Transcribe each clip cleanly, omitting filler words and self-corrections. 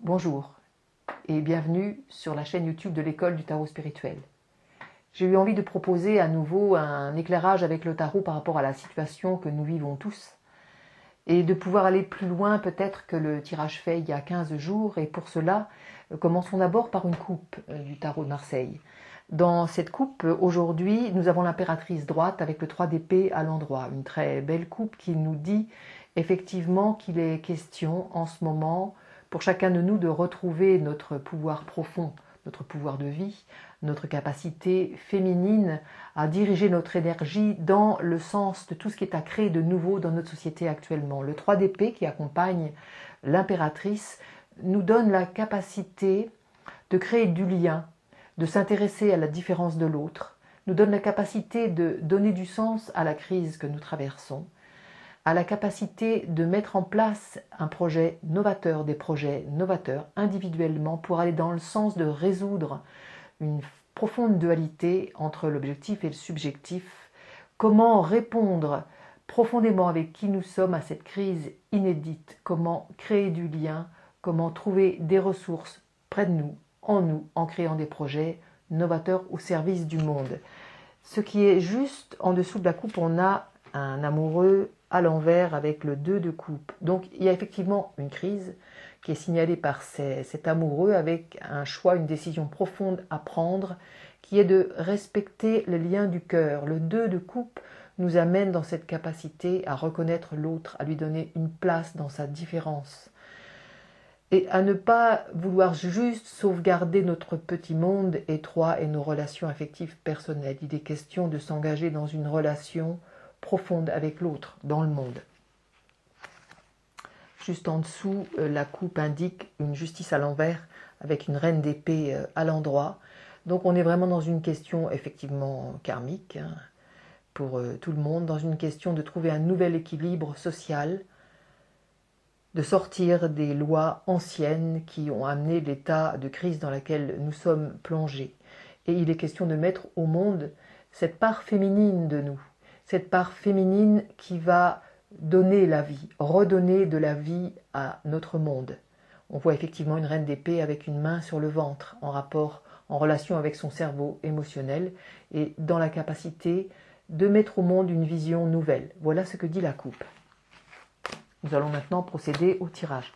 Bonjour et bienvenue sur la chaîne YouTube de l'école du tarot spirituel. J'ai eu envie de proposer à nouveau un éclairage avec le tarot par rapport à la situation que nous vivons tous et de pouvoir aller plus loin peut-être que le tirage fait il y a 15 jours, et pour cela, commençons d'abord par une coupe du tarot de Marseille. Dans cette coupe, aujourd'hui, nous avons l'impératrice droite avec le 3 d'épée à l'endroit, une très belle coupe qui nous dit effectivement qu'il est question en ce moment pour chacun de nous de retrouver notre pouvoir profond, notre pouvoir de vie, notre capacité féminine à diriger notre énergie dans le sens de tout ce qui est à créer de nouveau dans notre société actuellement. Le 3 d'épée qui accompagne l'impératrice nous donne la capacité de créer du lien, de s'intéresser à la différence de l'autre, nous donne la capacité de donner du sens à la crise que nous traversons, à la capacité de mettre en place un projet novateur, des projets novateurs individuellement pour aller dans le sens de résoudre une profonde dualité entre l'objectif et le subjectif. Comment répondre profondément avec qui nous sommes à cette crise inédite, comment créer du lien, comment trouver des ressources près de nous, en créant des projets novateurs au service du monde. Ce qui est juste en dessous de la coupe, on a un amoureux à l'envers avec le 2 de coupe. Donc il y a effectivement une crise qui est signalée par cet amoureux avec un choix, une décision profonde à prendre qui est de respecter le lien du cœur. Le 2 de coupe nous amène dans cette capacité à reconnaître l'autre, à lui donner une place dans sa différence et à ne pas vouloir juste sauvegarder notre petit monde étroit et nos relations affectives personnelles. Il est question de s'engager dans une relation profonde avec l'autre, dans le monde. Juste en dessous, la coupe indique une justice à l'envers avec une reine d'épée à l'endroit. Donc on est vraiment dans une question effectivement karmique pour tout le monde, dans une question de trouver un nouvel équilibre social, de sortir des lois anciennes qui ont amené l'état de crise dans lequel nous sommes plongés. Et il est question de mettre au monde cette part féminine de nous, cette part féminine qui va donner la vie, redonner de la vie à notre monde. On voit effectivement une reine d'épée avec une main sur le ventre, en relation avec son cerveau émotionnel et dans la capacité de mettre au monde une vision nouvelle. Voilà ce que dit la coupe. Nous allons maintenant procéder au tirage.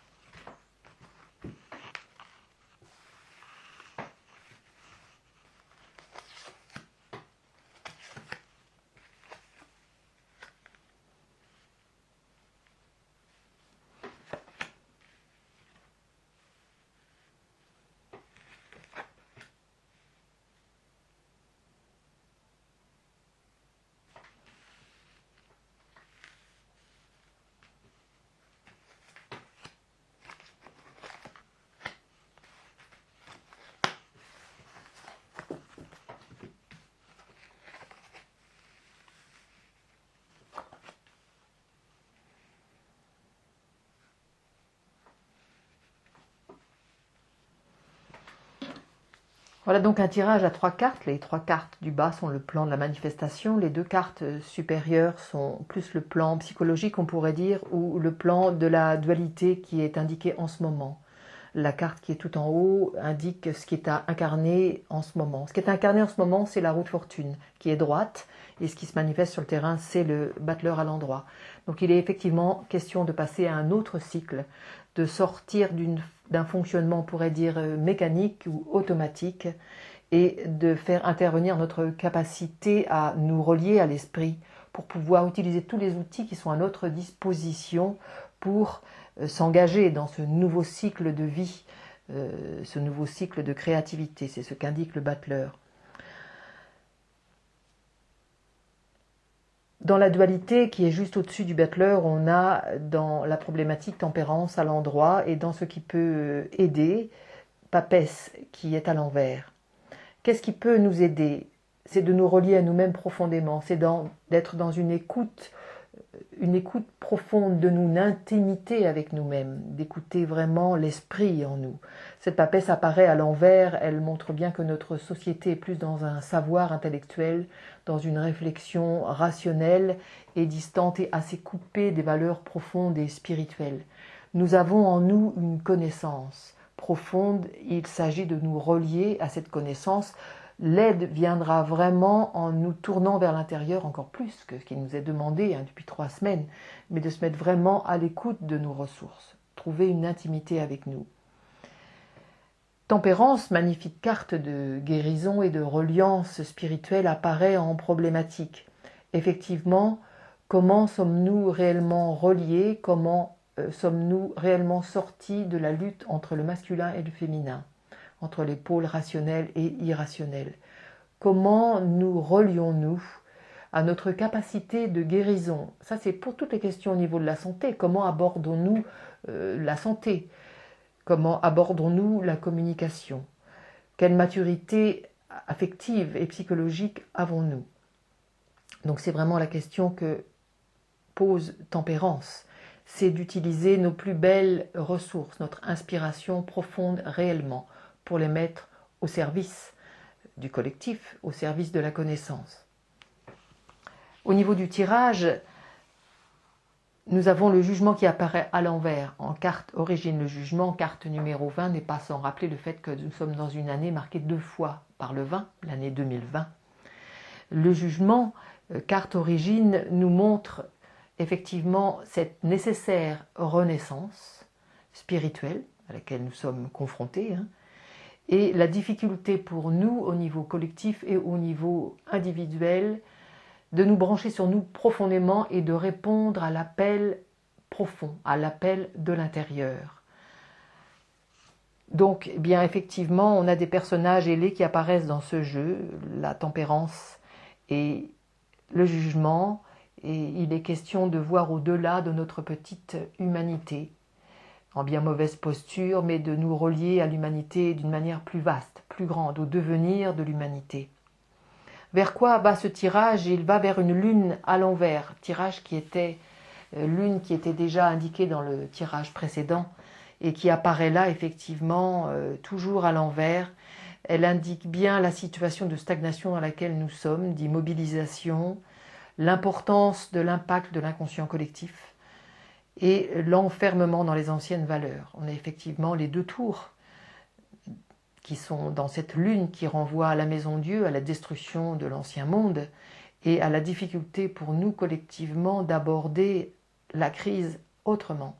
Voilà donc un tirage à 3 cartes. Les 3 cartes du bas sont le plan de la manifestation. Les 2 cartes supérieures sont plus le plan psychologique, on pourrait dire, ou le plan de la dualité qui est indiqué en ce moment. La carte qui est tout en haut indique ce qui est à incarner en ce moment. Ce qui est incarné en ce moment, c'est la roue de fortune qui est droite, et ce qui se manifeste sur le terrain, c'est le battleur à l'endroit. Donc il est effectivement question de passer à un autre cycle, de sortir d'un fonctionnement, on pourrait dire, mécanique ou automatique, et de faire intervenir notre capacité à nous relier à l'esprit pour pouvoir utiliser tous les outils qui sont à notre disposition pour s'engager dans ce nouveau cycle de vie, ce nouveau cycle de créativité. C'est ce qu'indique le battleur. Dans la dualité qui est juste au-dessus du battleur, on a dans la problématique tempérance à l'endroit, et dans ce qui peut aider, papesse qui est à l'envers. Qu'est-ce qui peut nous aider? C'est de nous relier à nous-mêmes profondément, c'est d'être dans une écoute profonde de nous, une intimité avec nous-mêmes, d'écouter vraiment l'esprit en nous. Cette papesse apparaît à l'envers, elle montre bien que notre société est plus dans un savoir intellectuel, dans une réflexion rationnelle et distante et assez coupée des valeurs profondes et spirituelles. Nous avons en nous une connaissance profonde, il s'agit de nous relier à cette connaissance. L'aide viendra vraiment en nous tournant vers l'intérieur encore plus que ce qui nous est demandé depuis 3 semaines, mais de se mettre vraiment à l'écoute de nos ressources, trouver une intimité avec nous. Tempérance, magnifique carte de guérison et de reliance spirituelle, apparaît en problématique. Effectivement, comment sommes-nous réellement reliés? Comment sommes-nous réellement sortis de la lutte entre le masculin et le féminin, entre les pôles rationnels et irrationnels? Comment nous relions-nous à notre capacité de guérison? Ça, c'est pour toutes les questions au niveau de la santé. Comment abordons-nous la santé? Comment abordons-nous la communication? Quelle maturité affective et psychologique avons-nous? Donc c'est vraiment la question que pose Tempérance. C'est d'utiliser nos plus belles ressources, notre inspiration profonde réellement, pour les mettre au service du collectif, au service de la connaissance. Au niveau du tirage, nous avons le jugement qui apparaît à l'envers. En carte origine, le jugement, carte numéro 20, n'est pas sans rappeler le fait que nous sommes dans une année marquée 2 fois par le 20, l'année 2020. Le jugement, carte origine, nous montre effectivement cette nécessaire renaissance spirituelle à laquelle nous sommes confrontés, et la difficulté pour nous au niveau collectif et au niveau individuel de nous brancher sur nous profondément et de répondre à l'appel profond, à l'appel de l'intérieur. Donc, bien effectivement, on a des personnages ailés qui apparaissent dans ce jeu, la tempérance et le jugement, et il est question de voir au-delà de notre petite humanité, en bien mauvaise posture, mais de nous relier à l'humanité d'une manière plus vaste, plus grande, au devenir de l'humanité. Vers quoi va ce tirage? Il va vers une lune à l'envers, tirage qui était lune qui était déjà indiquée dans le tirage précédent et qui apparaît là effectivement toujours à l'envers. Elle indique bien la situation de stagnation dans laquelle nous sommes, d'immobilisation, l'importance de l'impact de l'inconscient collectif et l'enfermement dans les anciennes valeurs. On a effectivement les 2 tours qui sont dans cette lune qui renvoie à la maison Dieu, à la destruction de l'ancien monde et à la difficulté pour nous collectivement d'aborder la crise autrement.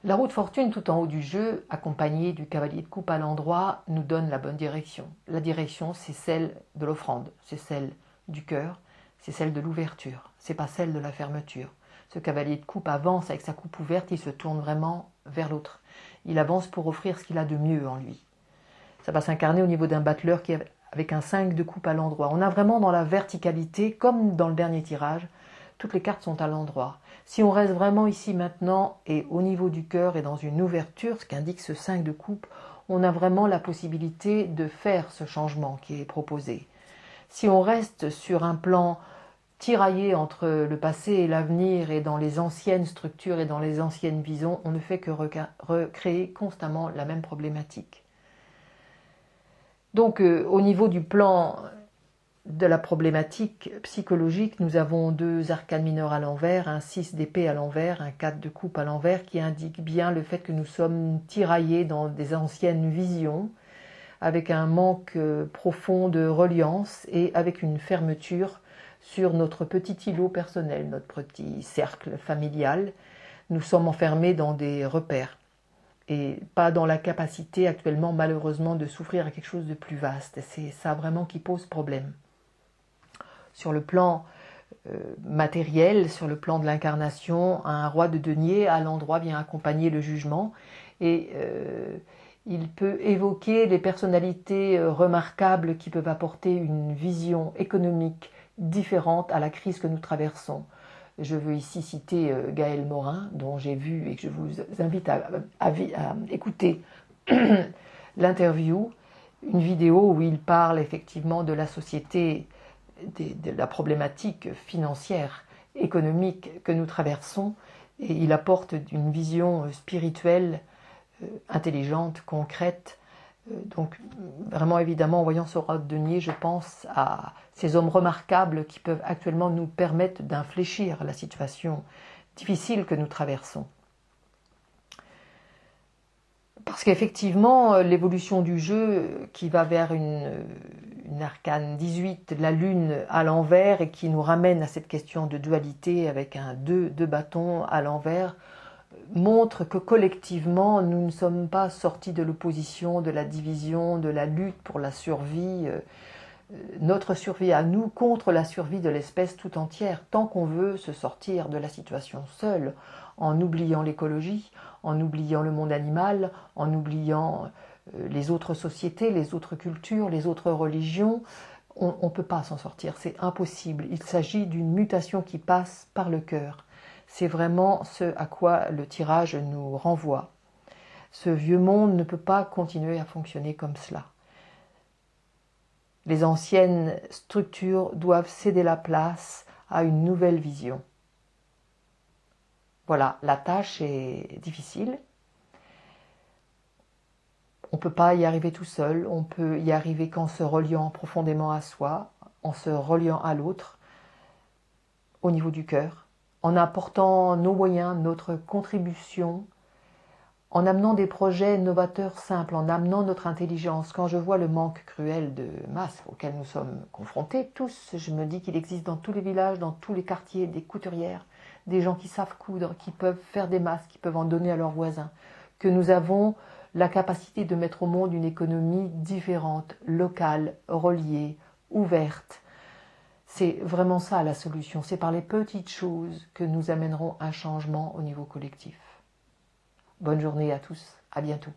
La roue de fortune tout en haut du jeu, accompagnée du cavalier de coupe à l'endroit, nous donne la bonne direction. La direction, c'est celle de l'offrande, c'est celle du cœur, c'est celle de l'ouverture, c'est pas celle de la fermeture. Ce cavalier de coupe avance avec sa coupe ouverte, il se tourne vraiment vers l'autre. Il avance pour offrir ce qu'il a de mieux en lui. Ça va s'incarner au niveau d'un battleur qui est avec un 5 de coupe à l'endroit. On a vraiment dans la verticalité, comme dans le dernier tirage, toutes les cartes sont à l'endroit. Si on reste vraiment ici maintenant et au niveau du cœur et dans une ouverture, ce qu'indique ce 5 de coupe, on a vraiment la possibilité de faire ce changement qui est proposé. Si on reste sur un plan tiraillé entre le passé et l'avenir et dans les anciennes structures et dans les anciennes visions, on ne fait que recréer constamment la même problématique. Donc au niveau du plan de la problématique psychologique, nous avons 2 arcanes mineurs à l'envers, un 6 d'épée à l'envers, un 4 de coupe à l'envers, qui indique bien le fait que nous sommes tiraillés dans des anciennes visions, avec un manque profond de reliance et avec une fermeture sur notre petit îlot personnel, notre petit cercle familial. Nous sommes enfermés dans des repères et pas dans la capacité actuellement malheureusement de s'ouvrir à quelque chose de plus vaste. C'est ça vraiment qui pose problème. Sur le plan matériel, sur le plan de l'incarnation, un roi de denier à l'endroit vient accompagner le jugement et Il peut évoquer les personnalités remarquables qui peuvent apporter une vision économique différente à la crise que nous traversons. Je veux ici citer Gaël Morin, dont j'ai vu et que je vous invite à écouter l'interview, une vidéo où il parle effectivement de la société, de la problématique financière, économique que nous traversons, et il apporte une vision spirituelle, intelligente, concrète. Donc vraiment évidemment en voyant Sohrab Deunier, je pense à ces hommes remarquables qui peuvent actuellement nous permettre d'infléchir la situation difficile que nous traversons. Parce qu'effectivement, l'évolution du jeu qui va vers une arcane 18, la lune à l'envers, et qui nous ramène à cette question de dualité avec un 2 bâtons à l'envers, montre que collectivement, nous ne sommes pas sortis de l'opposition, de la division, de la lutte pour la survie, notre survie à nous contre la survie de l'espèce tout entière, tant qu'on veut se sortir de la situation seule, en oubliant l'écologie, en oubliant le monde animal, en oubliant les autres sociétés, les autres cultures, les autres religions. On ne peut pas s'en sortir, c'est impossible. Il s'agit d'une mutation qui passe par le cœur. C'est vraiment ce à quoi le tirage nous renvoie. Ce vieux monde ne peut pas continuer à fonctionner comme cela. Les anciennes structures doivent céder la place à une nouvelle vision. Voilà, la tâche est difficile. On ne peut pas y arriver tout seul, on peut y arriver qu'en se reliant profondément à soi, en se reliant à l'autre, au niveau du cœur, en apportant nos moyens, notre contribution, en amenant des projets novateurs simples, en amenant notre intelligence. Quand je vois le manque cruel de masques auquel nous sommes confrontés tous, je me dis qu'il existe dans tous les villages, dans tous les quartiers, des couturières, des gens qui savent coudre, qui peuvent faire des masques, qui peuvent en donner à leurs voisins, que nous avons la capacité de mettre au monde une économie différente, locale, reliée, ouverte. C'est vraiment ça la solution, c'est par les petites choses que nous amènerons un changement au niveau collectif. Bonne journée à tous, à bientôt.